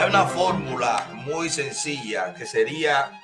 una fórmula muy sencilla que sería,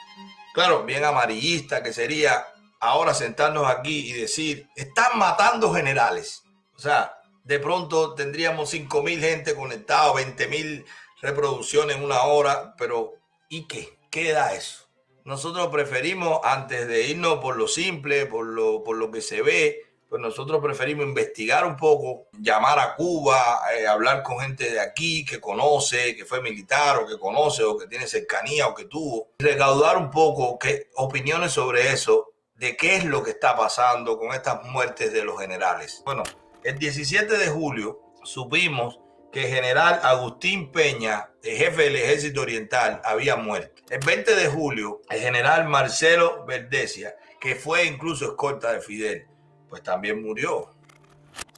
claro, bien amarillista, que sería ahora sentarnos aquí y decir, están matando generales. O sea, de pronto tendríamos 5.000 gente conectada, 20.000 reproducciones en una hora, pero ¿y qué? ¿Qué da eso? Nosotros preferimos, antes de irnos por lo simple, por lo que se ve, pues nosotros preferimos investigar un poco, llamar a Cuba, hablar con gente de aquí que conoce, que fue militar o que conoce o que tiene cercanía o que tuvo, y recaudar un poco opiniones sobre eso, de qué es lo que está pasando con estas muertes de los generales. Bueno, el 17 de julio supimos que el general Agustín Peña, el jefe del Ejército Oriental, había muerto. El 20 de julio, el general Marcelo Verdesia, que fue incluso escolta de Fidel, pues también murió.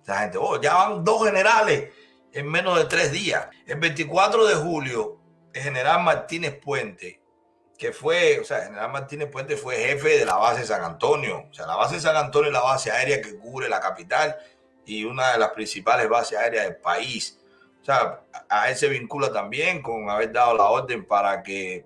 La gente, ya van 2 generales en menos de 3 días. El 24 de julio, el general Martínez Puente, que fue, general Martínez Puente fue jefe de la base de San Antonio. O sea, la base de San Antonio es la base aérea que cubre la capital y una de las principales bases aéreas del país. O sea, a él se vincula también con haber dado la orden para que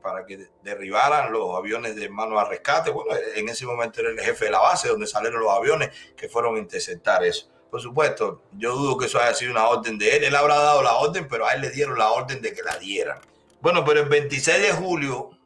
derribaran los aviones de mano a rescate. Bueno, en ese momento era el jefe de la base donde salieron los aviones que fueron a interceptar eso. Por supuesto, yo dudo que eso haya sido una orden de él. Él habrá dado la orden, pero a él le dieron la orden de que la dieran. Bueno, pero el 26 de julio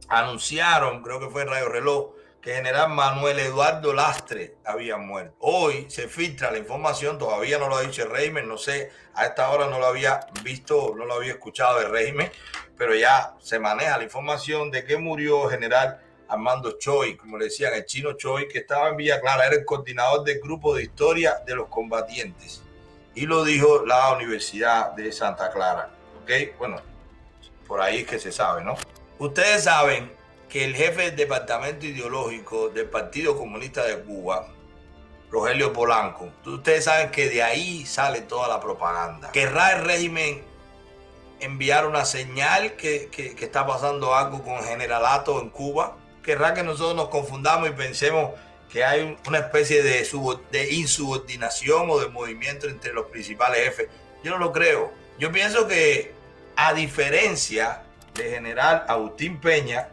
anunciaron, creo que fue en Radio Reloj, que el general Manuel Eduardo Lastre había muerto. Hoy se filtra la información, todavía no lo ha dicho el régimen, no sé, a esta hora no lo había visto, no lo había escuchado del régimen, pero ya se maneja la información de que murió el general Armando Choi, como le decían, el chino Choi, que estaba en Villa Clara, era el coordinador del grupo de historia de los combatientes. Y lo dijo la Universidad de Santa Clara. ¿Ok? Bueno, por ahí es que se sabe, ¿no? Ustedes saben que el jefe del departamento ideológico del Partido Comunista de Cuba, Rogelio Polanco, ustedes saben que de ahí sale toda la propaganda. ¿Querrá el régimen enviar una señal que está pasando algo con el generalato en Cuba? ¿Querrá que nosotros nos confundamos y pensemos que hay una especie de insubordinación o de movimiento entre los principales jefes? Yo no lo creo. Yo pienso que, a diferencia de general Agustín Peña,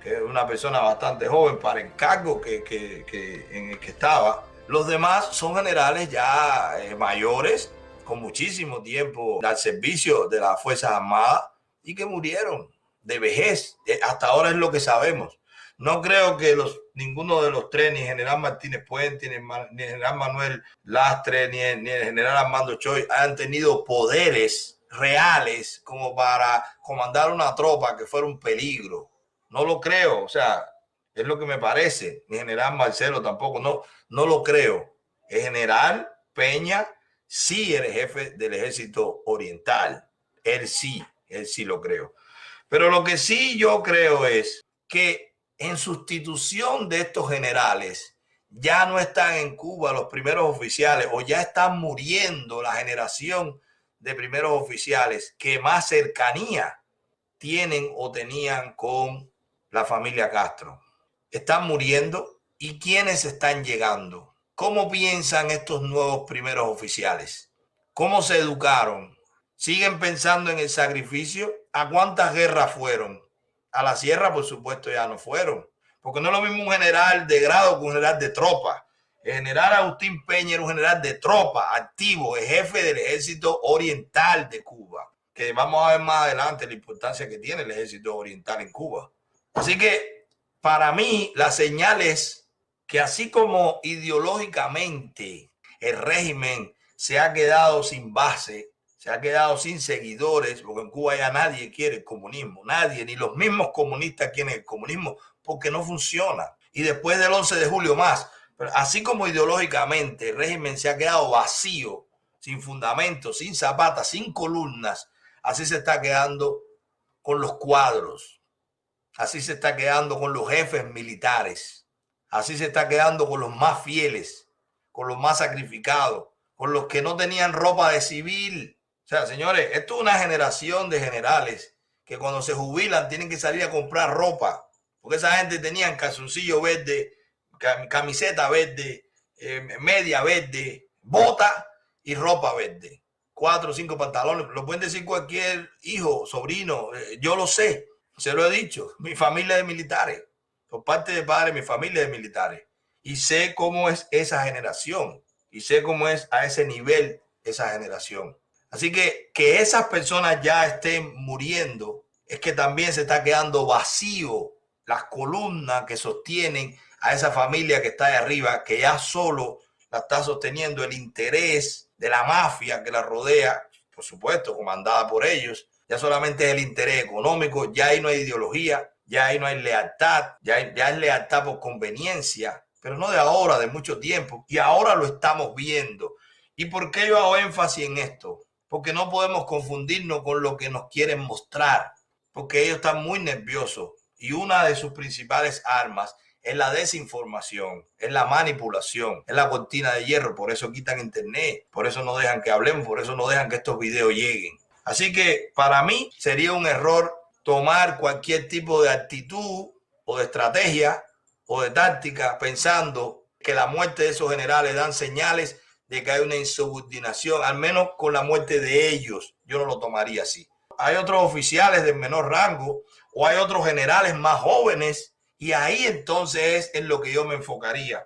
que es una persona bastante joven para el cargo en el que estaba, los demás son generales ya mayores, con muchísimo tiempo al servicio de las Fuerzas Armadas y que murieron de vejez. Hasta ahora es lo que sabemos. No creo que ninguno de los tres, ni general Martínez Puente, ni general Manuel Lastre, ni el general Armando Choi, hayan tenido poderes reales como para comandar una tropa que fuera un peligro. No lo creo, o sea, es lo que me parece. Ni general Marcelo tampoco, no lo creo. El general Peña sí era jefe del Ejército Oriental. Él sí lo creo. Pero lo que sí yo creo es que en sustitución de estos generales ya no están en Cuba los primeros oficiales, o ya están muriendo la generación de primeros oficiales que más cercanía tienen o tenían con la familia Castro. Están muriendo. ¿Y quiénes están llegando? ¿Cómo piensan estos nuevos primeros oficiales? ¿Cómo se educaron? ¿Siguen pensando en el sacrificio? ¿A cuántas guerras fueron? A la sierra, por supuesto, ya no fueron. Porque no es lo mismo un general de grado que un general de tropa. El general Agustín Peña era un general de tropa, activo, el jefe del Ejército Oriental de Cuba. Que vamos a ver más adelante la importancia que tiene el Ejército Oriental en Cuba. Así que, para mí, la señal es que, así como ideológicamente el régimen se ha quedado sin base, se ha quedado sin seguidores, porque en Cuba ya nadie quiere el comunismo, nadie, ni los mismos comunistas quieren el comunismo, porque no funciona. Y después del 11 de julio más, pero así como ideológicamente el régimen se ha quedado vacío, sin fundamento, sin zapatas, sin columnas, así se está quedando con los cuadros, así se está quedando con los jefes militares, así se está quedando con los más fieles, con los más sacrificados, con los que no tenían ropa de civil. O sea, señores, esto es una generación de generales que cuando se jubilan tienen que salir a comprar ropa, porque esa gente tenía calzoncillo verde, camiseta verde, media verde, bota y ropa verde. 4 o 5 pantalones. Lo pueden decir cualquier hijo, sobrino. Yo lo sé, se lo he dicho. Mi familia es de militares. Por parte de padre, mi familia es de militares. Y sé cómo es esa generación. Y sé cómo es a ese nivel esa generación. Así que esas personas ya estén muriendo es que también se está quedando vacío las columnas que sostienen a esa familia que está ahí arriba, que ya solo la está sosteniendo el interés de la mafia que la rodea, por supuesto, comandada por ellos. Ya solamente es el interés económico, ya ahí no hay ideología, ya ahí no hay lealtad, ya es lealtad por conveniencia, pero no de ahora, de mucho tiempo. Y ahora lo estamos viendo. ¿Y por qué yo hago énfasis en esto? Porque no podemos confundirnos con lo que nos quieren mostrar, porque ellos están muy nerviosos y una de sus principales armas es la desinformación, es la manipulación, es la cortina de hierro. Por eso quitan internet, por eso no dejan que hablemos, por eso no dejan que estos videos lleguen. Así que para mí sería un error tomar cualquier tipo de actitud o de estrategia o de táctica pensando que la muerte de esos generales dan señales de que hay una insubordinación, al menos con la muerte de ellos. Yo no lo tomaría así. Hay otros oficiales de menor rango o hay otros generales más jóvenes y ahí entonces es en lo que yo me enfocaría.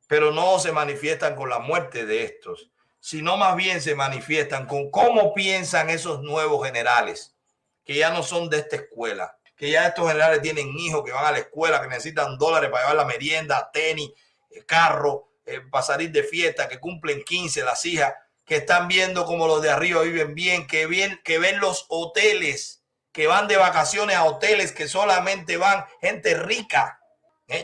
Pero no se manifiestan con la muerte de estos, sino más bien se manifiestan con cómo piensan esos nuevos generales, que ya no son de esta escuela, que ya estos generales tienen hijos que van a la escuela, que necesitan dólares para llevar la merienda, tenis, carro, para salir de fiesta, que cumplen 15 las hijas, que están viendo cómo los de arriba viven bien, que ven los hoteles, que van de vacaciones a hoteles que solamente van gente rica,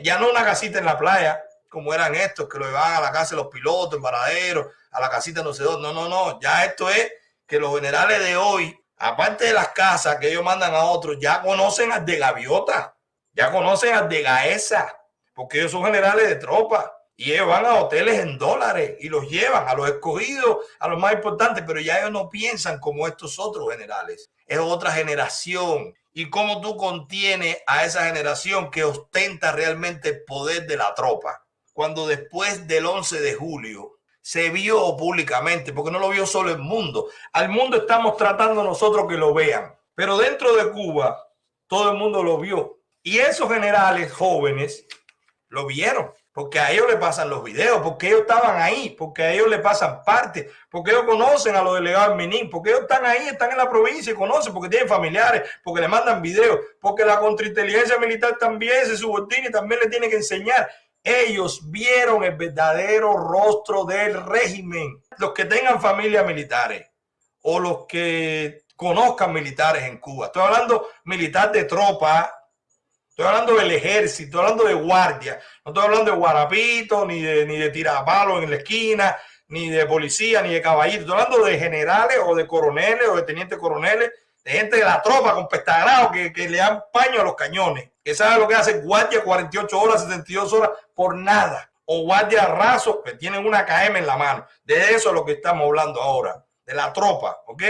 ya no una casita en la playa, como eran estos, que lo llevaban a la casa de los pilotos, en Varadero, a la casita no sé dónde. No, ya esto es que los generales de hoy, aparte de las casas que ellos mandan a otros, ya conocen al de Gaviota, ya conocen al de Gaesa, porque ellos son generales de tropa y ellos van a hoteles en dólares y los llevan a los escogidos, a los más importantes, pero ya ellos no piensan como estos otros generales. Es otra generación. Y cómo tú contienes a esa generación que ostenta realmente el poder de la tropa. Cuando después del 11 de julio se vio públicamente, porque no lo vio solo el mundo. Al mundo estamos tratando nosotros que lo vean. Pero dentro de Cuba, todo el mundo lo vio. Y esos generales jóvenes lo vieron, porque a ellos le pasan los videos, porque ellos estaban ahí, porque a ellos le pasan parte, porque ellos conocen a los delegados del MININ, porque ellos están ahí, están en la provincia y conocen, porque tienen familiares, porque le mandan videos, porque la contrainteligencia militar también se subordina y también le tiene que enseñar. Ellos vieron el verdadero rostro del régimen. Los que tengan familias militares o los que conozcan militares en Cuba. Estoy hablando militar de tropa, estoy hablando del ejército, estoy hablando de guardia. No estoy hablando de guarapito, ni de tirapalo en la esquina, ni de policía, ni de caballito. Estoy hablando de generales o de coroneles o de tenientes coroneles, de gente de la tropa con pestagrado que le dan paño a los cañones, que sabe lo que hace guardia 48 horas, 72 horas por nada, o guardia raso que tienen una KM en la mano. De eso es lo que estamos hablando ahora, de la tropa, ¿ok?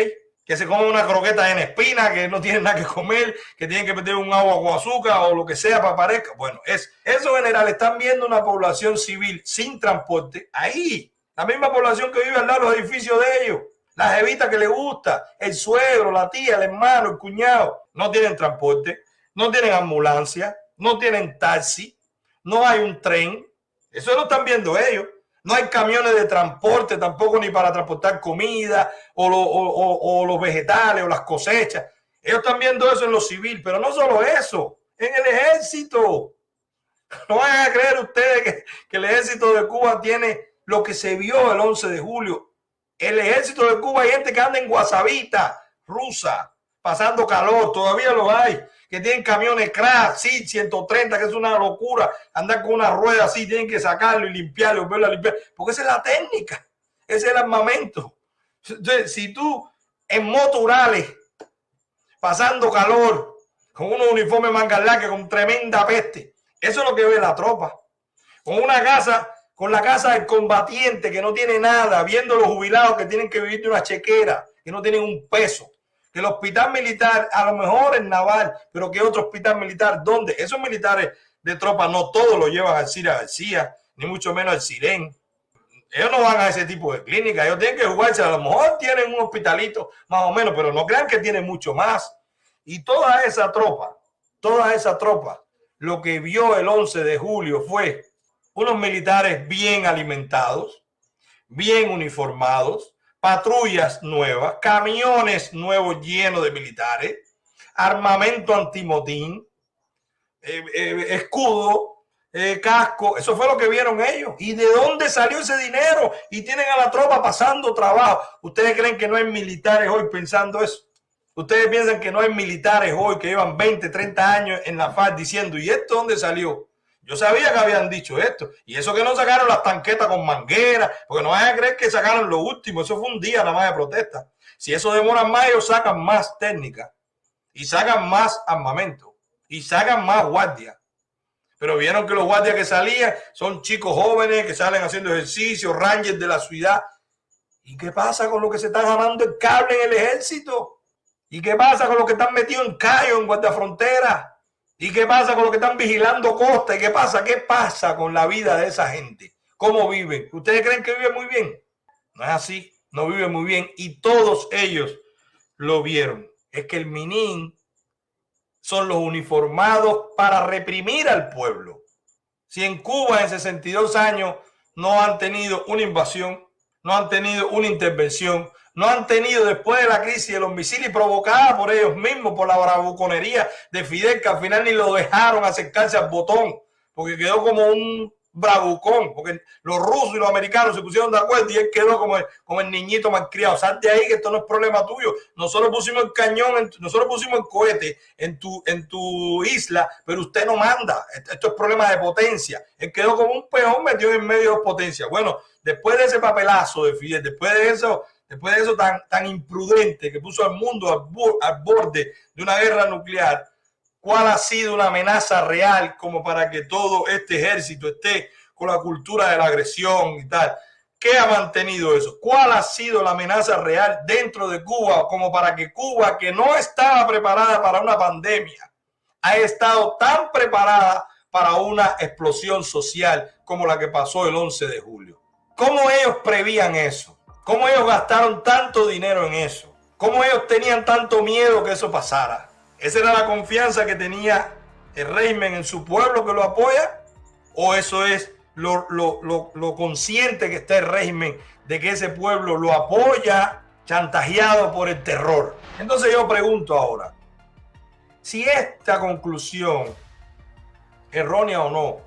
Que se comen una croqueta en espina, que no tienen nada que comer, que tienen que meter un agua con azúcar o lo que sea para parezca. Bueno, esos generales están viendo una población civil sin transporte ahí, la misma población que vive al lado de los edificios de ellos. La jevita que le gusta, el suegro, la tía, el hermano, el cuñado, no tienen transporte, no tienen ambulancia, no tienen taxi, no hay un tren. Eso lo están viendo ellos. No hay camiones de transporte tampoco ni para transportar comida o los vegetales o las cosechas. Ellos están viendo eso en lo civil, pero no solo eso, en el ejército. No vayan a creer ustedes que el ejército de Cuba tiene lo que se vio el 11 de julio. El ejército de Cuba hay gente que anda en guasabita rusa, pasando calor, todavía lo hay, que tienen camiones crash, sí, 130, que es una locura, andar con una rueda así, tienen que sacarlo y limpiarlo, volverlo a limpiar, porque esa es la técnica, ese es el armamento. Entonces, si tú en motorales, pasando calor, con unos uniformes manga larga, con tremenda peste, eso es lo que ve la tropa, con una casa, con la casa del combatiente que no tiene nada, viendo los jubilados que tienen que vivir de una chequera, que no tienen un peso. Que el hospital militar, a lo mejor es naval, pero que otro hospital militar, ¿dónde? Esos militares de tropa no todos lo llevan al Cira García, ni mucho menos al Sirén. Ellos no van a ese tipo de clínica, ellos tienen que jugarse. A lo mejor tienen un hospitalito más o menos, pero no crean que tienen mucho más. Y toda esa tropa, lo que vio el 11 de julio fue unos militares bien alimentados, bien uniformados, patrullas nuevas, camiones nuevos llenos de militares, armamento antimotín, escudo, casco. Eso fue lo que vieron ellos. ¿Y de dónde salió ese dinero? Y tienen a la tropa pasando trabajo. ¿Ustedes creen que no hay militares hoy pensando eso? ¿Ustedes piensan que no hay militares hoy que llevan 20, 30 años en la FARC diciendo, ¿y esto dónde salió? Yo sabía que habían dicho esto. Y eso que no sacaron las tanquetas con manguera, porque no vayan a creer que sacaron lo último. Eso fue un día nada más de protesta. Si eso demora más, ellos sacan más técnica y sacan más armamento y sacan más guardias. Pero vieron que los guardias que salían son chicos jóvenes que salen haciendo ejercicio, rangers de la ciudad. ¿Y qué pasa con los que se están jalando el cable en el ejército? ¿Y qué pasa con los que están metidos en callo, en guardafrontera? ¿Y qué pasa con los que están vigilando costa? ¿Y qué pasa? ¿Qué pasa con la vida de esa gente? ¿Cómo viven? ¿Ustedes creen que viven muy bien? No es así, no viven muy bien. Y todos ellos lo vieron. Es que el Minin son los uniformados para reprimir al pueblo. Si en Cuba en 62 años no han tenido una invasión, no han tenido una intervención, no han tenido después de la crisis de los misiles provocada por ellos mismos, por la bravuconería de Fidel, que al final ni lo dejaron acercarse al botón, porque quedó como un bravucón, porque los rusos y los americanos se pusieron de acuerdo y él quedó como el niñito malcriado. Salte ahí que esto no es problema tuyo. Nosotros pusimos el cañón, nosotros pusimos el cohete en tu isla, pero usted no manda. Esto es problema de potencia. Él quedó como un peón metido en medio de potencia. Bueno, después de ese papelazo de Fidel, después de eso tan imprudente que puso al mundo al borde de una guerra nuclear, ¿cuál ha sido una amenaza real como para que todo este ejército esté con la cultura de la agresión y tal? ¿Qué ha mantenido eso? ¿Cuál ha sido la amenaza real dentro de Cuba como para que Cuba, que no estaba preparada para una pandemia, ha estado tan preparada para una explosión social como la que pasó el 11 de julio? ¿Cómo ellos prevían eso? ¿Cómo ellos gastaron tanto dinero en eso? ¿Cómo ellos tenían tanto miedo que eso pasara? ¿Esa era la confianza que tenía el régimen en su pueblo que lo apoya? ¿O eso es lo consciente que está el régimen de que ese pueblo lo apoya, chantajeado por el terror? Entonces yo pregunto ahora, si esta conclusión, errónea o no,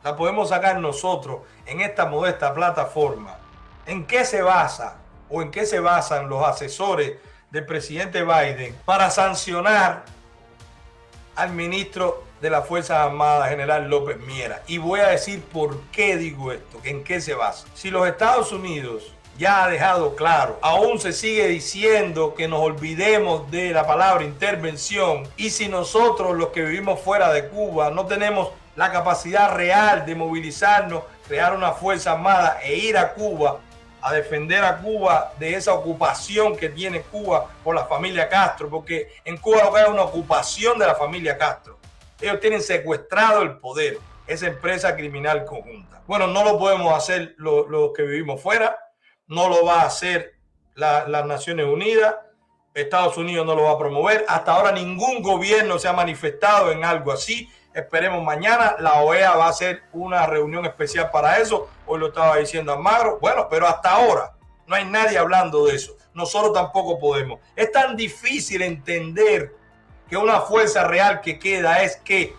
la podemos sacar nosotros en esta modesta plataforma, ¿en qué se basa o en qué se basan los asesores del presidente Biden para sancionar al ministro de las Fuerzas Armadas, general López Miera? Y voy a decir por qué digo esto, en qué se basa. Si los Estados Unidos ya ha dejado claro, aún se sigue diciendo que nos olvidemos de la palabra intervención, y si nosotros los que vivimos fuera de Cuba no tenemos la capacidad real de movilizarnos, crear una fuerza armada e ir a Cuba a defender a Cuba de esa ocupación que tiene Cuba por la familia Castro, porque en Cuba lo que hay es una ocupación de la familia Castro. Ellos tienen secuestrado el poder, esa empresa criminal conjunta. Bueno, no lo podemos hacer los que vivimos fuera, no lo va a hacer las Naciones Unidas, Estados Unidos no lo va a promover. Hasta ahora ningún gobierno se ha manifestado en algo así. Esperemos mañana. La OEA va a hacer una reunión especial para eso. Hoy lo estaba diciendo Almagro. Bueno, pero hasta ahora no hay nadie hablando de eso. Nosotros tampoco podemos. Es tan difícil entender que una fuerza real que queda es que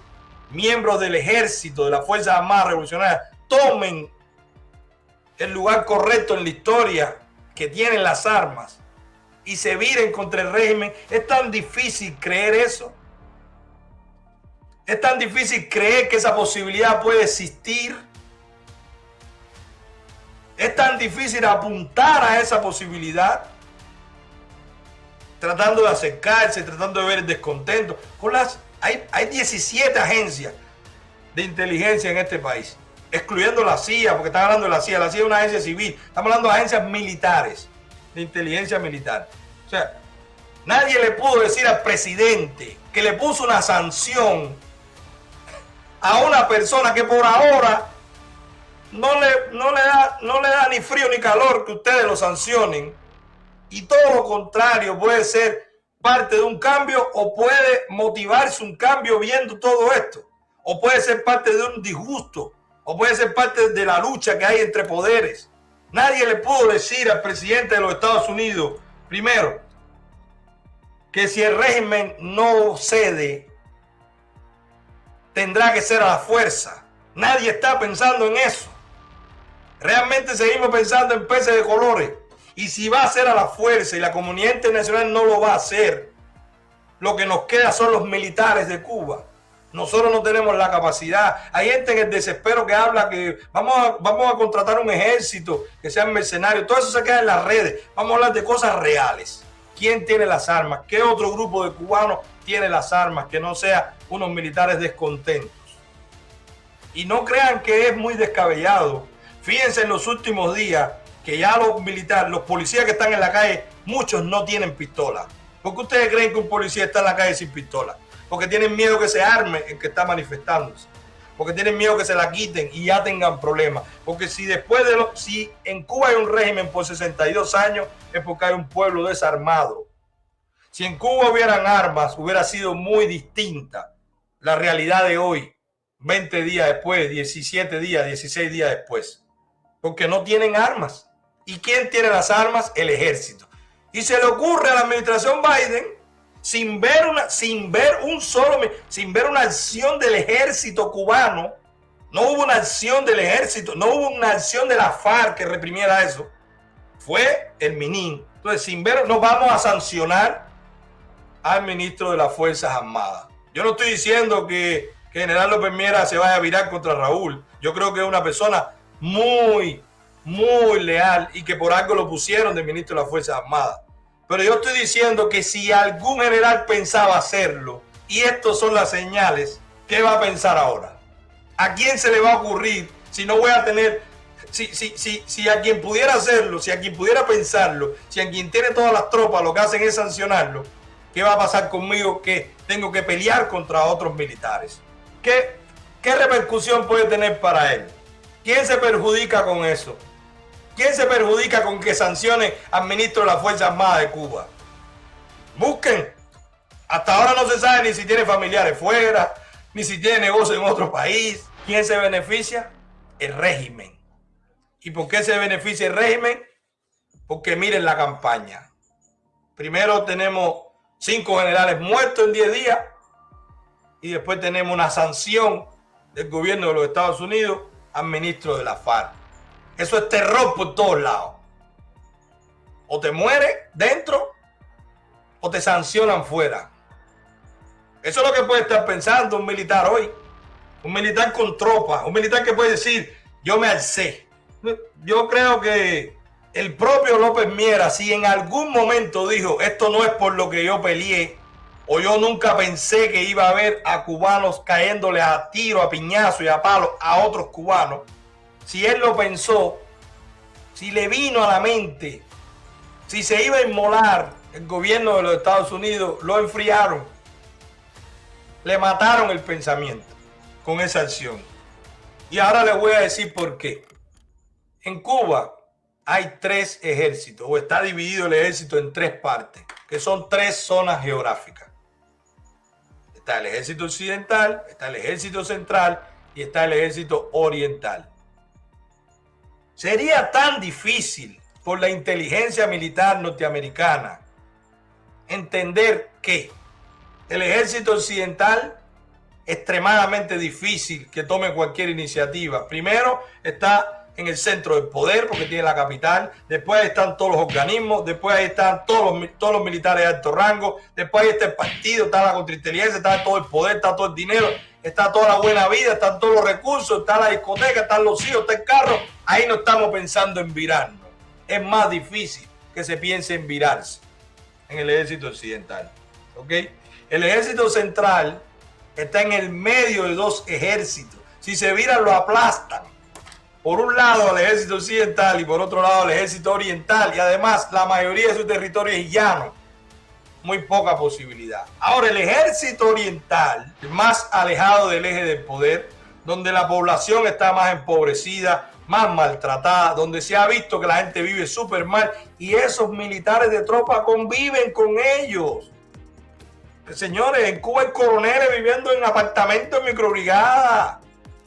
miembros del ejército, de las Fuerzas Armadas Revolucionarias, tomen el lugar correcto en la historia, que tienen las armas, y se viren contra el régimen. Es tan difícil creer eso. Es tan difícil creer que esa posibilidad puede existir. Es tan difícil apuntar a esa posibilidad, tratando de acercarse, tratando de ver el descontento. Hay 17 agencias de inteligencia en este país, excluyendo la CIA, porque están hablando de la CIA. La CIA es una agencia civil. Estamos hablando de agencias militares, de inteligencia militar. O sea, nadie le pudo decir al presidente que le puso una sanción a una persona que por ahora no le da ni frío ni calor que ustedes lo sancionen, y todo lo contrario, puede ser parte de un cambio o puede motivarse un cambio viendo todo esto, o puede ser parte de un disgusto, o puede ser parte de la lucha que hay entre poderes. Nadie le pudo decir al presidente de los Estados Unidos, primero, que si el régimen no cede, tendrá que ser a la fuerza. Nadie está pensando en eso. Realmente seguimos pensando en peces de colores. Y si va a ser a la fuerza y la comunidad internacional no lo va a hacer, lo que nos queda son los militares de Cuba. Nosotros no tenemos la capacidad. Hay gente en el desespero que habla que vamos a contratar un ejército, que sean mercenarios. Todo eso se queda en las redes. Vamos a hablar de cosas reales. ¿Quién tiene las armas? ¿Qué otro grupo de cubanos tiene las armas que no sea unos militares descontentos? Y no crean que es muy descabellado. Fíjense en los últimos días que ya los militares, los policías que están en la calle, muchos no tienen pistola. ¿Por qué ustedes creen que un policía está en la calle sin pistola? Porque tienen miedo que se arme el que está manifestándose. Porque tienen miedo que se la quiten y ya tengan problemas. Porque si si en Cuba hay un régimen por 62 años, es porque hay un pueblo desarmado. Si en Cuba hubieran armas, hubiera sido muy distinta la realidad de hoy, 20 días después, 17 días, 16 días después. Porque no tienen armas. ¿Y quién tiene las armas? El ejército. Y se le ocurre a la administración Biden, sin ver una acción del ejército cubano, no hubo una acción del ejército, no hubo una acción de la FARC que reprimiera eso, fue el MININ. Entonces, sin ver, no vamos a sancionar al ministro de las Fuerzas Armadas. Yo no estoy diciendo que General López Miera se vaya a virar contra Raúl. Yo creo que es una persona muy leal y que por algo lo pusieron de ministro de las Fuerzas Armadas. Pero yo estoy diciendo que si algún general pensaba hacerlo, y estas son las señales, ¿qué va a pensar ahora? ¿A quién se le va a ocurrir si no voy a tener, si a quien pudiera hacerlo, si a quien pudiera pensarlo, si a quien tiene todas las tropas lo que hacen es sancionarlo? ¿Qué va a pasar conmigo que tengo que pelear contra otros militares? ¿Qué repercusión puede tener para él? ¿Quién se perjudica con eso? ¿Quién se perjudica con que sancione al ministro de las Fuerzas Armadas de Cuba? Busquen. Hasta ahora no se sabe ni si tiene familiares fuera, ni si tiene negocio en otro país. ¿Quién se beneficia? El régimen. ¿Y por qué se beneficia el régimen? Porque miren la campaña. Primero tenemos 5 generales muertos en 10 días y después tenemos una sanción del gobierno de los Estados Unidos al ministro de la FARC. Eso es terror por todos lados. O te mueres dentro o te sancionan fuera. Eso es lo que puede estar pensando un militar hoy. Un militar con tropas. Un militar que puede decir, yo me alcé. Yo creo que el propio López Miera, si en algún momento dijo, esto no es por lo que yo peleé, o yo nunca pensé que iba a haber a cubanos cayéndole a tiro, a piñazo y a palo a otros cubanos, si él lo pensó, si le vino a la mente, si se iba a inmolar el gobierno de los Estados Unidos, lo enfriaron. Le mataron el pensamiento con esa acción. Y ahora les voy a decir por qué. En Cuba hay 3 ejércitos, o está dividido el ejército en 3 partes, que son 3 zonas geográficas. Está el ejército occidental, está el ejército central y está el ejército oriental. Sería tan difícil por la inteligencia militar norteamericana entender que el ejército occidental es extremadamente difícil que tome cualquier iniciativa. Primero está en el centro del poder porque tiene la capital, después ahí están todos los organismos, después ahí están todos los militares de alto rango, después ahí está el partido, está la contrainteligencia, está todo el poder, está todo el dinero, está toda la buena vida, están todos los recursos, está la discoteca, están los hijos, está el carro. Ahí no estamos pensando en virarnos. Es más difícil que se piense en virarse en el ejército occidental. ¿Ok? El ejército central está en el medio de 2 ejércitos. Si se viran, lo aplastan. Por un lado al ejército occidental y por otro lado al ejército oriental. Y además la mayoría de su territorio es llano. Muy poca posibilidad. Ahora el ejército oriental, más alejado del eje del poder, donde la población está más empobrecida, más maltratada, donde se ha visto que la gente vive súper mal y esos militares de tropa conviven con ellos. Señores, en Cuba hay coroneles viviendo en apartamentos en microbrigada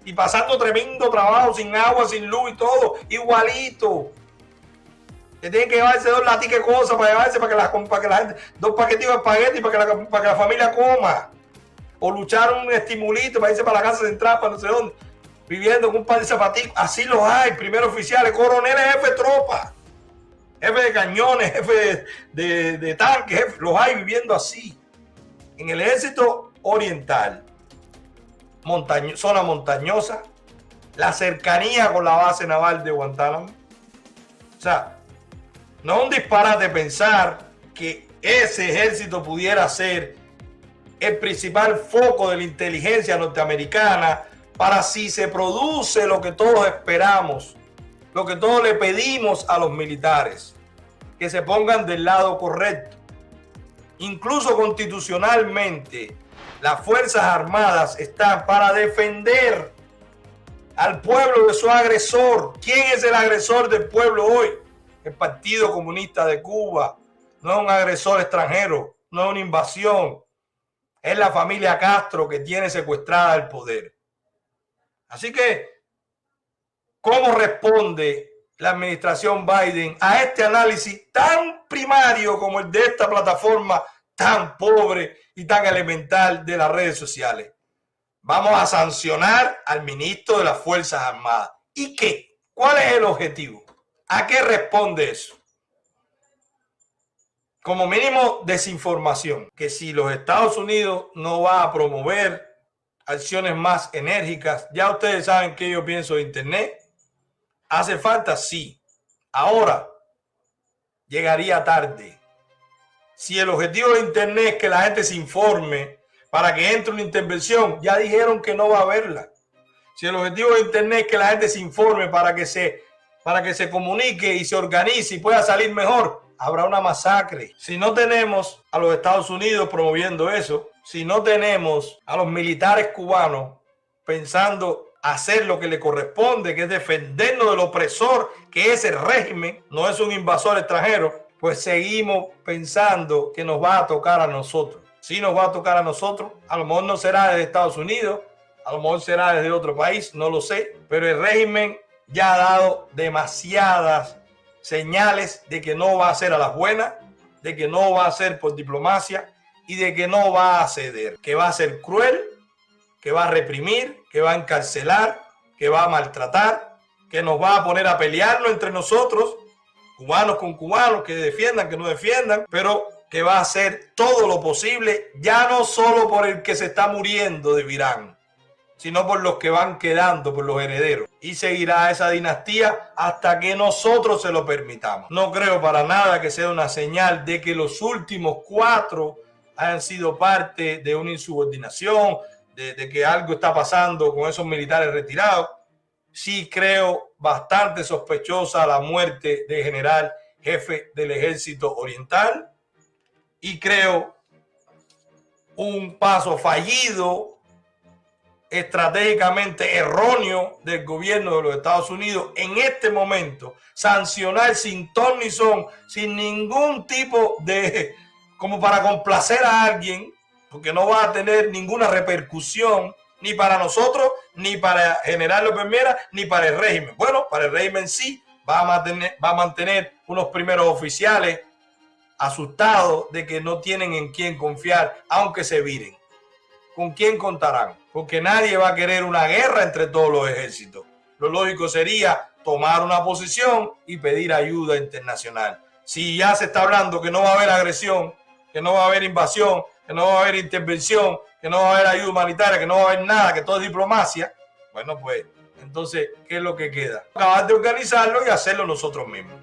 y pasando tremendo trabajo, sin agua, sin luz y todo, igualito. Que tienen que llevarse 2 laticas de cosas para llevarse para que la gente, 2 paquetitos de espagueti para que la familia coma. O luchar un estimulito para irse para la casa central, para no sé dónde, viviendo con un par de zapaticos. Así los hay, primeros oficiales, coroneles, jefe de tropa, jefe de cañones, jefe de tanques, jefe, los hay viviendo así. En el ejército oriental, zona montañosa, la cercanía con la base naval de Guantánamo. O sea, no es un disparate pensar que ese ejército pudiera ser el principal foco de la inteligencia norteamericana para si se produce lo que todos esperamos, lo que todos le pedimos a los militares, que se pongan del lado correcto. Incluso constitucionalmente, las Fuerzas Armadas están para defender al pueblo de su agresor. ¿Quién es el agresor del pueblo hoy? El Partido Comunista de Cuba. No es un agresor extranjero, no es una invasión. Es la familia Castro que tiene secuestrada el poder. Así que, ¿cómo responde la administración Biden a este análisis tan primario como el de esta plataforma tan pobre y tan elemental de las redes sociales? Vamos a sancionar al ministro de las Fuerzas Armadas. ¿Y qué? ¿Cuál es el objetivo? ¿A qué responde eso? Como mínimo, desinformación. Que si los Estados Unidos no va a promover acciones más enérgicas, ya ustedes saben qué yo pienso de Internet. ¿Hace falta? Sí. Ahora, llegaría tarde. Si el objetivo de Internet es que la gente se informe para que entre una intervención, ya dijeron que no va a haberla. Si el objetivo de Internet es que la gente se informe para que se comunique y se organice y pueda salir mejor, habrá una masacre. Si no tenemos a los Estados Unidos promoviendo eso, si no tenemos a los militares cubanos pensando hacer lo que le corresponde, que es defendernos del opresor, que es el régimen, no es un invasor extranjero, pues seguimos pensando que nos va a tocar a nosotros. Sí nos va a tocar a nosotros, a lo mejor no será desde Estados Unidos, a lo mejor será desde otro país, no lo sé, pero el régimen ya ha dado demasiadas señales de que no va a ser a las buenas, de que no va a ser por diplomacia y de que no va a ceder, que va a ser cruel, que va a reprimir, que va a encarcelar, que va a maltratar, que nos va a poner a pelearnos entre nosotros, cubanos con cubanos, que defiendan, que no defiendan, pero que va a hacer todo lo posible, ya no solo por el que se está muriendo de Virán, sino por los que van quedando, por los herederos. Y seguirá esa dinastía hasta que nosotros se lo permitamos. No creo para nada que sea una señal de que los últimos 4 hayan sido parte de una insubordinación, de que algo está pasando con esos militares retirados. Sí creo bastante sospechosa la muerte del general jefe del ejército oriental y creo un paso fallido, estratégicamente erróneo del gobierno de los Estados Unidos en este momento, sancionar sin ton ni son, sin ningún tipo de, como para complacer a alguien, porque no va a tener ninguna repercusión ni para nosotros, ni para General López Miera, ni para el régimen. Bueno, para el régimen sí, va a mantener unos primeros oficiales asustados de que no tienen en quién confiar, aunque se viren. ¿Con quién contarán? Porque nadie va a querer una guerra entre todos los ejércitos. Lo lógico sería tomar una posición y pedir ayuda internacional. Si ya se está hablando que no va a haber agresión, que no va a haber invasión, que no va a haber intervención, que no va a haber ayuda humanitaria, que no va a haber nada, que todo es diplomacia, bueno, pues entonces, ¿qué es lo que queda? Acabar de organizarlo y hacerlo nosotros mismos.